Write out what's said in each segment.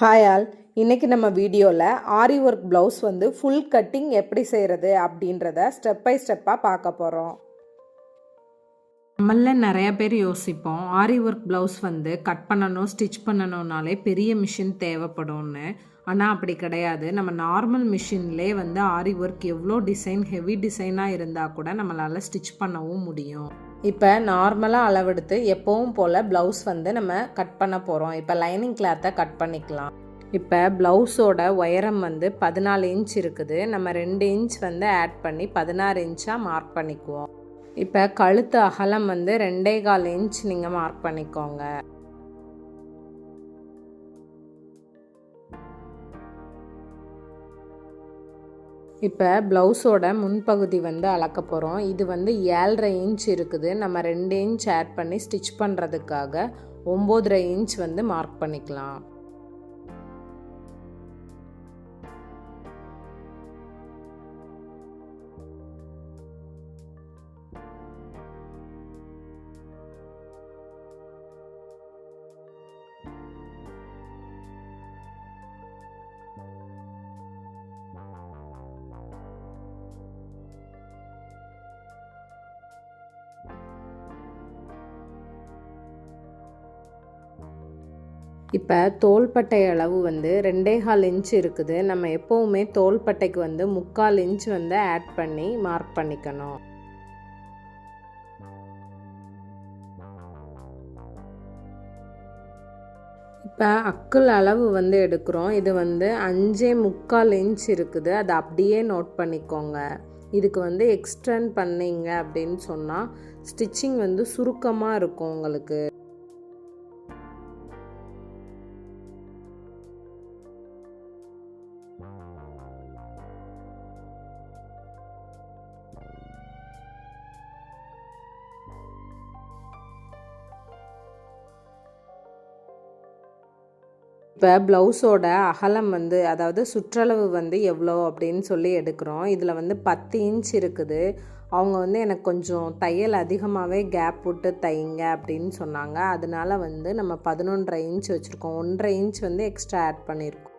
Hi all, இன்றைக்கி நம்ம வீடியோவில் ஆரி ஒர்க் ப்ளவுஸ் வந்து ஃபுல் கட்டிங் எப்படி செய்கிறது அப்படின்றத ஸ்டெப் பை ஸ்டெப்பாக பார்க்க போகிறோம். நம்மள நிறைய பேர் யோசிப்போம், ஆரி ஒர்க் ப்ளவுஸ் வந்து கட் பண்ணணும், ஸ்டிச் பண்ணணும்னாலே பெரிய மிஷின் தேவைப்படும்னு. ஆனால் அப்படி கிடையாது. நம்ம நார்மல் மிஷின்லேயே வந்து ஆரி ஒர்க் எவ்வளோ டிசைன் ஹெவி டிசைனாக இருந்தால் கூட நம்மளால் ஸ்டிச் பண்ணவும் முடியும். இப்போ நார்மலாக அளவெடுத்து எப்பவும் போல் ப்ளவுஸ் வந்து நம்ம கட் பண்ண போகிறோம். இப்போ லைனிங் கிளாத்தை கட் பண்ணிக்கலாம். இப்போ ப்ளவுஸோட உயரம் வந்து 14 இன்ச் இருக்குது. நம்ம 2 இன்ச் வந்து ஆட் பண்ணி 16 இன்ச்சாக மார்க் பண்ணிக்குவோம். இப்போ கழுத்து அகலம் வந்து 2.25 இன்ச் நீங்கள் மார்க் பண்ணிக்கோங்க. இப்போ ப்ளவுஸோட முன்பகுதி வந்து அளக்க போகிறோம். இது வந்து 7.5 இன்ச் இருக்குது. நம்ம 2 இன்ச் ஆட் பண்ணி ஸ்டிச் பண்ணுறதுக்காக 9.5 இன்ச் வந்து மார்க் பண்ணிக்கலாம். இப்போ தோள்பட்டை அளவு வந்து 2.25 இன்ச் இருக்குது. நம்ம எப்போவுமே தோள்பட்டைக்கு வந்து 3/4 இன்ச் வந்து ஆட் பண்ணி மார்க் பண்ணிக்கணும். இப்போ அக்குள் அளவு வந்து எடுக்கிறோம். இது வந்து 5.25 இன்ச் இருக்குது. அதை அப்படியே நோட் பண்ணிக்கோங்க. இதுக்கு வந்து எக்ஸ்டெண்ட் பண்ணிங்க அப்படின்னு சொன்னால் ஸ்டிச்சிங் வந்து சுருக்கமாக இருக்கும் உங்களுக்கு. இப்போ ப்ளவுஸோட அகலம் வந்து அதாவது சுற்றளவு வந்து எவ்வளோ அப்படின்னு சொல்லி எடுக்கிறோம். இதில் வந்து 10 இன்ச் இருக்குது. அவங்க வந்து எனக்கு கொஞ்சம் தையல் அதிகமாகவே கேப் விட்டு தைங்க அப்படின்னு சொன்னாங்க. அதனால வந்து நம்ம 11.5 இன்ச் வச்சுருக்கோம். 1.5 இன்ச் வந்து எக்ஸ்ட்ரா ஆட் பண்ணியிருக்கோம்.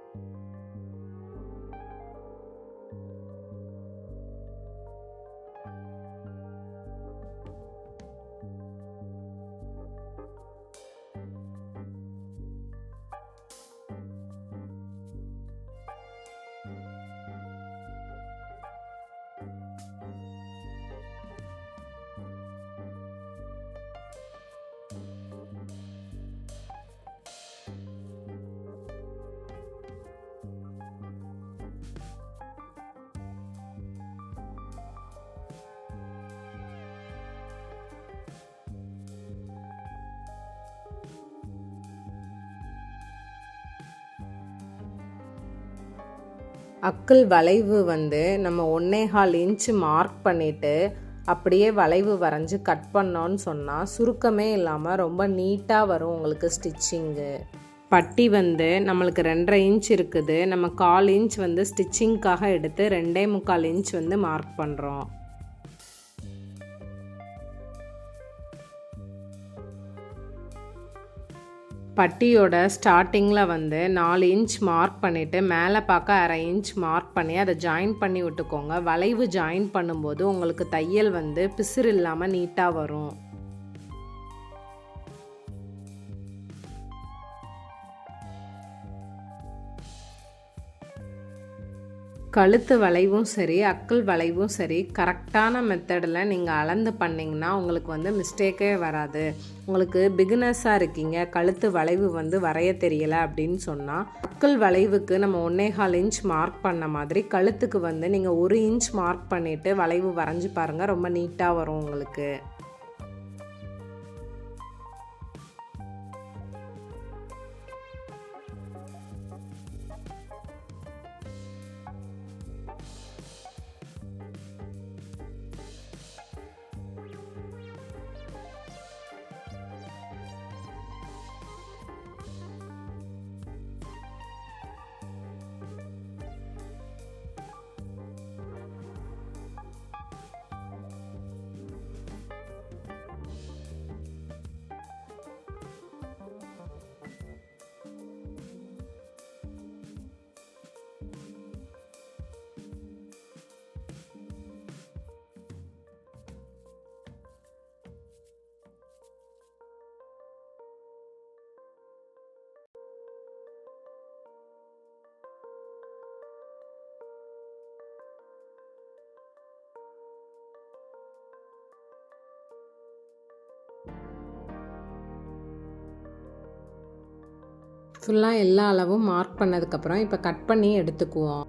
அக்குள் வளைவு வந்து நம்ம 1.25 இன்ச்சு மார்க் பண்ணிவிட்டு அப்படியே வளைவு வரைஞ்சி கட் பண்ணோன்னு சொன்னால் சுருக்கமே இல்லாமல் ரொம்ப நீட்டாக வரும் உங்களுக்கு ஸ்டிச்சிங்கு. பட்டி வந்து நம்மளுக்கு 2.5 இன்ச் இருக்குது. நம்ம 1/4 இன்ச் வந்து ஸ்டிச்சிங்க்காக எடுத்து 2.25 இன்ச் வந்து மார்க் பண்ணுறோம். பட்டியோட ஸ்டார்டிங்கில் வந்து 4 இன்ச் மார்க் பண்ணிவிட்டு மேலே பார்க்க 1/2 இன்ச் மார்க் பண்ணி அதை ஜாயின் பண்ணி விட்டுக்கோங்க. வளைவு ஜாயின் பண்ணும்போது உங்களுக்கு தையல் வந்து பிசுறு இல்லாமல் நீட்டாக வரும். கழுத்து வளைவும் சரி அக்குள் வளைவும் சரி கரெக்டான மெத்தடில் நீங்கள் அளந்து பண்ணிங்கன்னா உங்களுக்கு வந்து மிஸ்டேக்கே வராது. உங்களுக்கு பிகினர்ஸாக இருக்கீங்க, கழுத்து வளைவு வந்து வரைய தெரியலை அப்படின்னு சொன்னால் அக்குள் வளைவுக்கு நம்ம 1.25 இன்ச் மார்க் பண்ண மாதிரி கழுத்துக்கு வந்து நீங்கள் 1 இன்ச் மார்க் பண்ணிவிட்டு வளைவு வரைஞ்சி பாருங்கள். ரொம்ப நீட்டாக வரும் உங்களுக்கு. ஃபுல்லாக எல்லா அளவும் மார்க் பண்ணதுக்கப்புறம் இப்போ கட் பண்ணி எடுத்துக்குவோம்.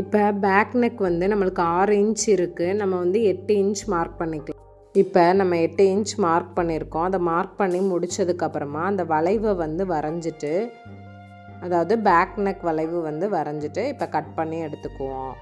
இப்போ பேக் நெக் வந்து நம்மளுக்கு 6 இன்ச் இருக்குது. நம்ம வந்து 8 இன்ச் மார்க் பண்ணிக்கலாம். இப்போ நம்ம 8 இன்ச் மார்க் பண்ணியிருக்கோம். அதை மார்க் பண்ணி முடித்ததுக்கப்புறமா அந்த வளைவை வந்து வரைஞ்சிட்டு, அதாவது பேக் நெக் வளைவு வந்து வரைஞ்சிட்டு இப்போ கட் பண்ணி எடுத்துக்குவோம்.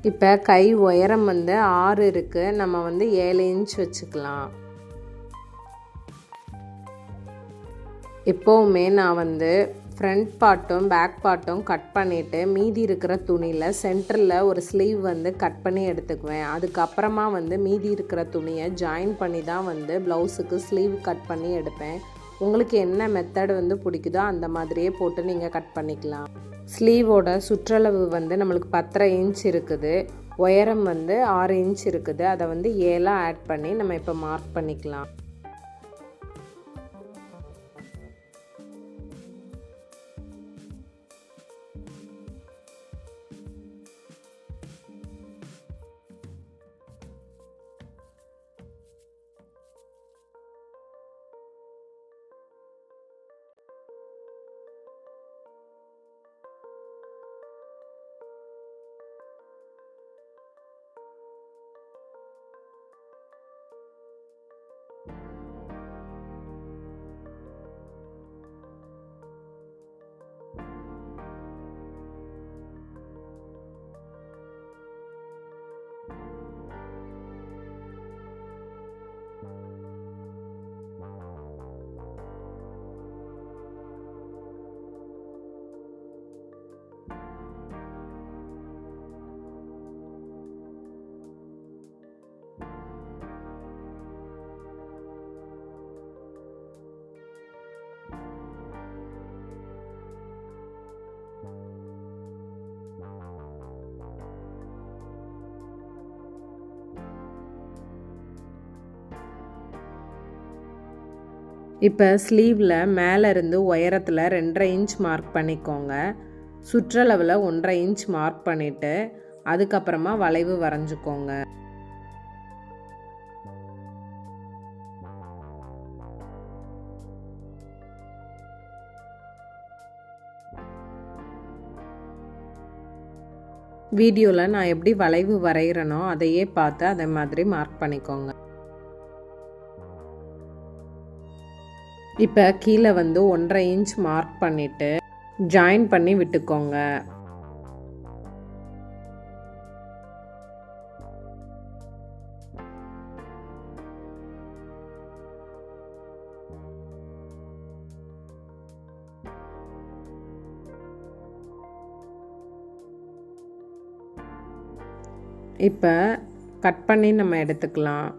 இப்போ கை உயரம் வந்து 6 இருக்குது. நம்ம வந்து 7 இன்ச் வச்சுக்கலாம். எப்போவுமே நான் வந்து ஃப்ரண்ட் பார்ட்டும் பேக் பார்ட்டும் கட் பண்ணிவிட்டு மீதி இருக்கிற துணியில் சென்டரில் ஒரு ஸ்லீவ் வந்து கட் பண்ணி எடுத்துக்குவேன். அதுக்கப்புறமா வந்து மீதி இருக்கிற துணியை ஜாயின் பண்ணி தான் வந்து ப்ளவுஸுக்கு ஸ்லீவ் கட் பண்ணி எடுப்பேன். உங்களுக்கு என்ன மெத்தட் வந்து பிடிக்குதோ அந்த மாதிரியே போட்டு நீங்கள் கட் பண்ணிக்கலாம். ஸ்லீவோட சுற்றளவு வந்து நம்மளுக்கு 10.5 இன்ச் இருக்குது. உயரம் வந்து 6 இன்ச் இருக்குது. அதை வந்து 7 ஆட் பண்ணி நம்ம இப்போ மார்க் பண்ணிக்கலாம். இப்போ ஸ்லீவில் மேலேருந்து உயரத்தில் 2.5 இன்ச் மார்க் பண்ணிக்கோங்க. சுற்றளவில் 1.5 இன்ச் மார்க் பண்ணிவிட்டு அதுக்கப்புறமா வளைவு வரைஞ்சிக்கோங்க. வீடியோவில் நான் எப்படி வளைவு வரைகிறேனோ அதையே பார்த்து அதே மாதிரி மார்க் பண்ணிக்கோங்க. இப்போ கீழே வந்து 1.5 இன்ச் மார்க் பண்ணிவிட்டு ஜாயின் பண்ணி விட்டுக்கோங்க. இப்போ கட் பண்ணி நம்ம எடுத்துக்கலாம்.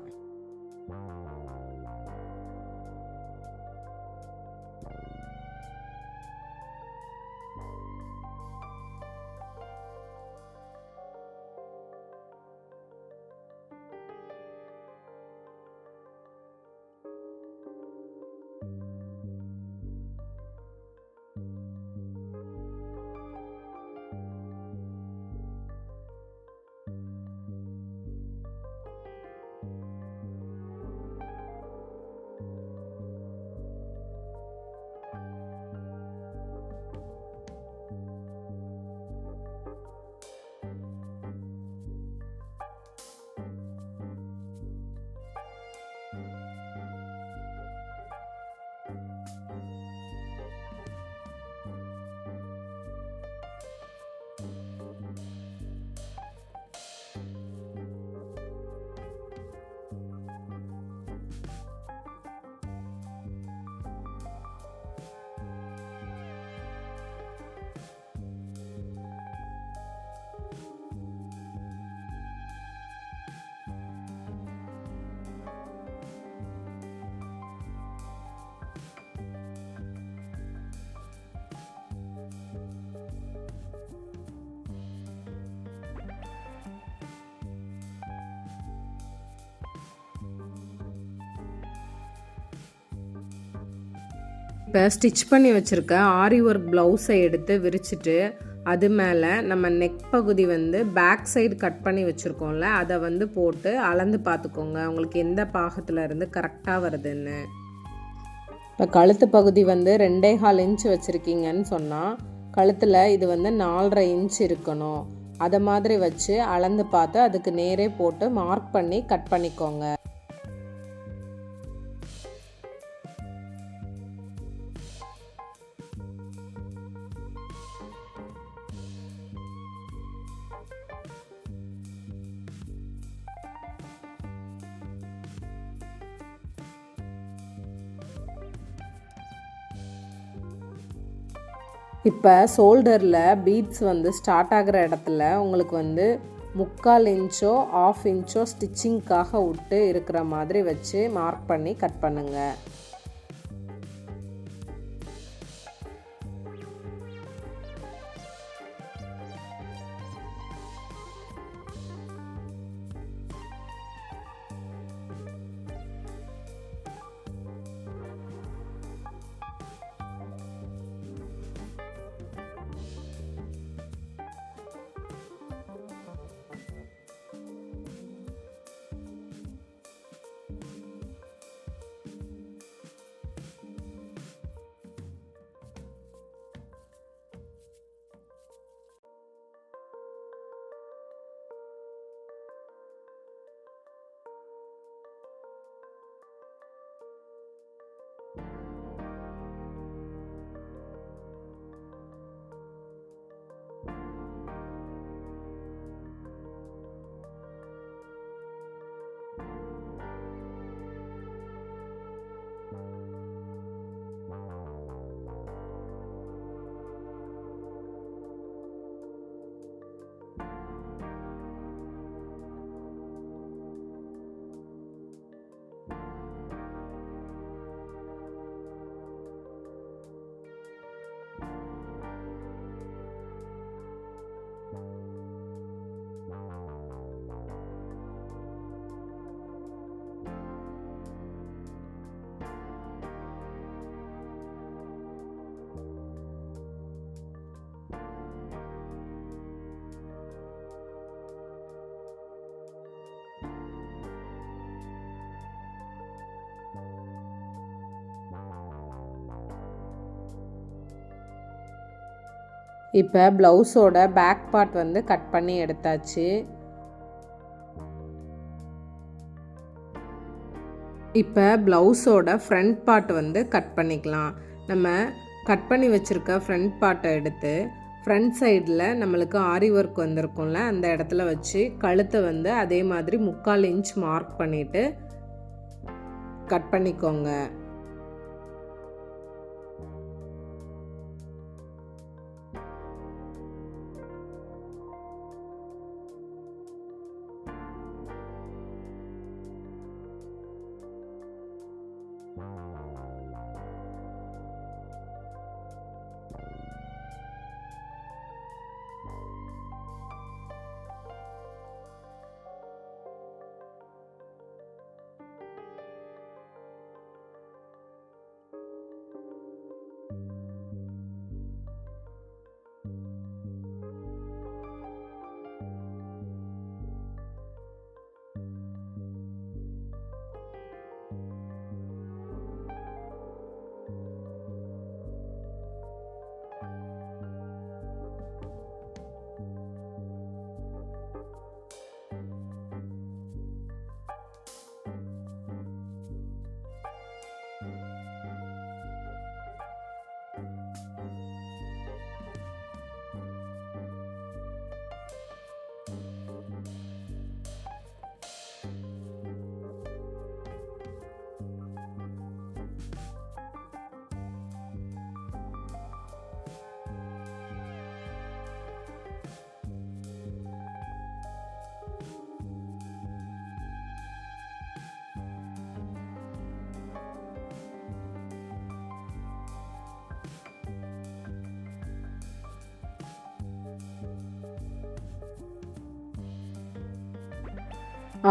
இப்போ ஸ்டிச் பண்ணி வச்சுருக்க ஆரி ஒர்க் ப்ளவுஸை எடுத்து விரிச்சிட்டு அது மேலே நம்ம நெக் பகுதி வந்து பேக் சைடு கட் பண்ணி வச்சுருக்கோம்ல அதை வந்து போட்டு அளந்து பார்த்துக்கோங்க உங்களுக்கு எந்த பாகத்தில் இருந்து கரெக்டாக வருதுன்னு. இப்போ கழுத்து பகுதி வந்து 2.25 இன்ச் வச்சுருக்கீங்கன்னு சொன்னால் கழுத்தில் இது வந்து 4.5 இன்ச் இருக்கணும். அதை மாதிரி வச்சு அளந்து பார்த்து அதுக்கு நேரே போட்டு மார்க் பண்ணி கட் பண்ணிக்கோங்க. இப்போ ஷோல்டரில் பீட்ஸ் வந்து ஸ்டார்ட் ஆகிற இடத்துல உங்களுக்கு வந்து 3/4 இன்ச்சோ 1/2 இன்ச்சோ ஸ்டிச்சிங்க்காக விட்டு இருக்கிற மாதிரி வச்சு மார்க் பண்ணி கட் பண்ணுங்கள். இப்போ ப்ளவுஸோட பேக் பார்ட் வந்து கட் பண்ணி எடுத்தாச்சு. இப்போ ப்ளவுஸோட ஃப்ரண்ட் பார்ட் வந்து கட் பண்ணிக்கலாம். நம்ம கட் பண்ணி வச்சுருக்க ஃப்ரண்ட் பார்ட்டை எடுத்து ஃப்ரண்ட் சைடில் நம்மளுக்கு ஆரி ஒர்க் வந்திருக்கும்ல அந்த இடத்துல வச்சு கழுத்தை வந்து அதே மாதிரி 3/4 இன்ச் மார்க் பண்ணிவிட்டு கட் பண்ணிக்கோங்க.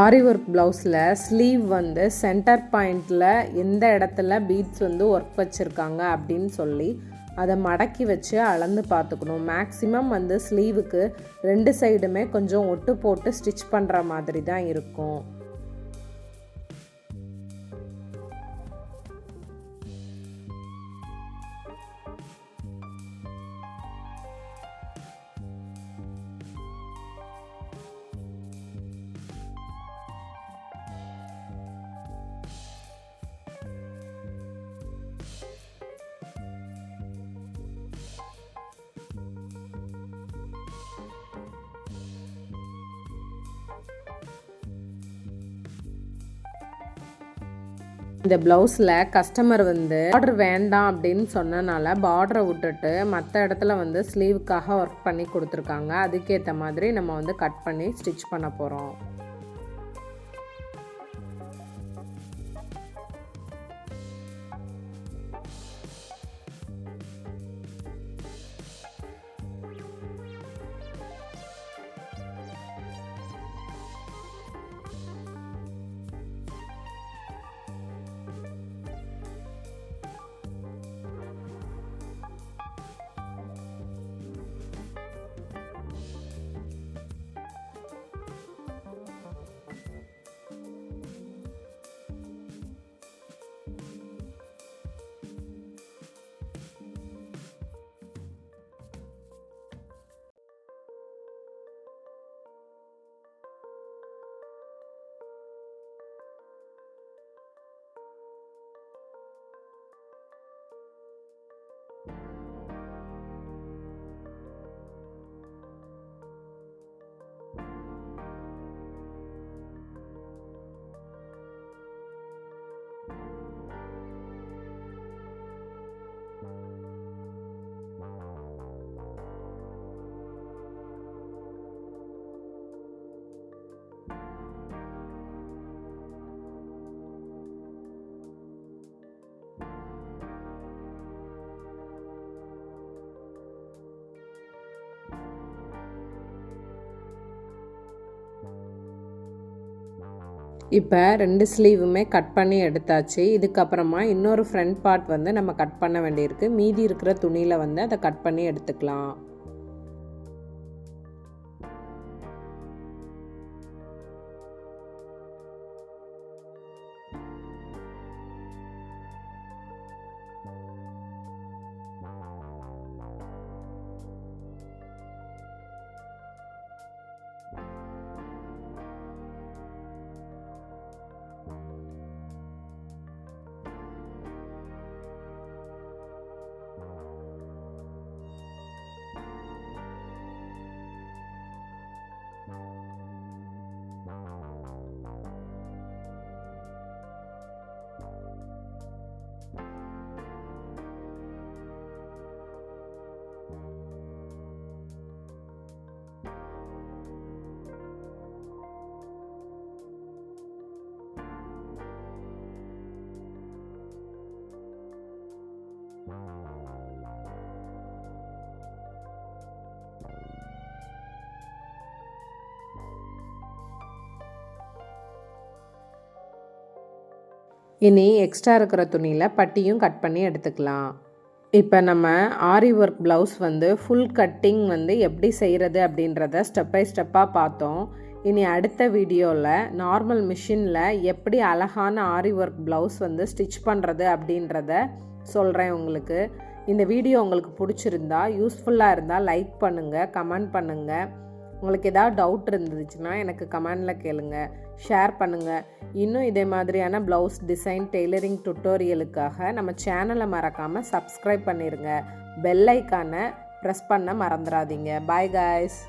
ஆரி ஒர்க் ப்ளவுஸில் ஸ்லீவ் வந்து சென்டர் பாயிண்டில் எந்த இடத்துல பீட்ஸ் வந்து ஒர்க் வச்சுருக்காங்க அப்படின்னு சொல்லி அதை மடக்கி வச்சு அளந்து பார்த்துக்கணும். மேக்ஸிமம் வந்து ஸ்லீவுக்கு 2 சைடுமே கொஞ்சம் ஒட்டு போட்டு ஸ்டிச் பண்ணுற மாதிரி தான் இருக்கும். இந்த ப்ளவுஸில் கஸ்டமர் வந்து பார்டர் வேண்டாம் அப்படின்னு சொன்னனால பார்டரை விட்டுட்டு மற்ற இடத்துல வந்து ஸ்லீவுக்காக ஒர்க் பண்ணி கொடுத்துருக்காங்க. அதுக்கேற்ற மாதிரி நம்ம வந்து கட் பண்ணி ஸ்டிச் பண்ண போகிறோம். இப்போ 2 ஸ்லீவுமே கட் பண்ணி எடுத்தாச்சு. இதுக்கப்புறமா இன்னொரு ஃப்ரண்ட் பார்ட் வந்து நம்ம கட் பண்ண வேண்டியிருக்கு. மீதி இருக்கிற துணியில் வந்து அதை கட் பண்ணி எடுத்துக்கலாம். இனி எக்ஸ்ட்ரா இருக்கிற துணியில் பட்டியும் கட் பண்ணி எடுத்துக்கலாம். இப்போ நம்ம ஆரி ஒர்க் ப்ளவுஸ் வந்து ஃபுல் கட்டிங் வந்து எப்படி செய்கிறது அப்படின்றத ஸ்டெப் பை ஸ்டெப்பாக பார்த்தோம். இனி அடுத்த வீடியோவில் நார்மல் மிஷினில் எப்படி அழகான ஆரி ஒர்க் ப்ளவுஸ் வந்து ஸ்டிச் பண்ணுறது அப்படின்றத சொல்கிறேன் உங்களுக்கு. இந்த வீடியோ உங்களுக்கு பிடிச்சிருந்தா யூஸ்ஃபுல்லாக இருந்தால் லைக் பண்ணுங்கள், கமெண்ட் பண்ணுங்கள். உங்களுக்கு ஏதாவது டவுட் இருந்துச்சுன்னா எனக்கு கமெண்டில் கேளுங்க, ஷேர் பண்ணுங்கள். இன்னும் இதே மாதிரியான ப்ளவுஸ் டிசைன் டெய்லரிங் டுட்டோரியலுக்காக நம்ம சேனலை மறக்காமல் சப்ஸ்கிரைப் பண்ணிடுங்க. பெல் ஐக்கானை ப்ரெஸ் பண்ண மறந்துடாதீங்க. Bye guys.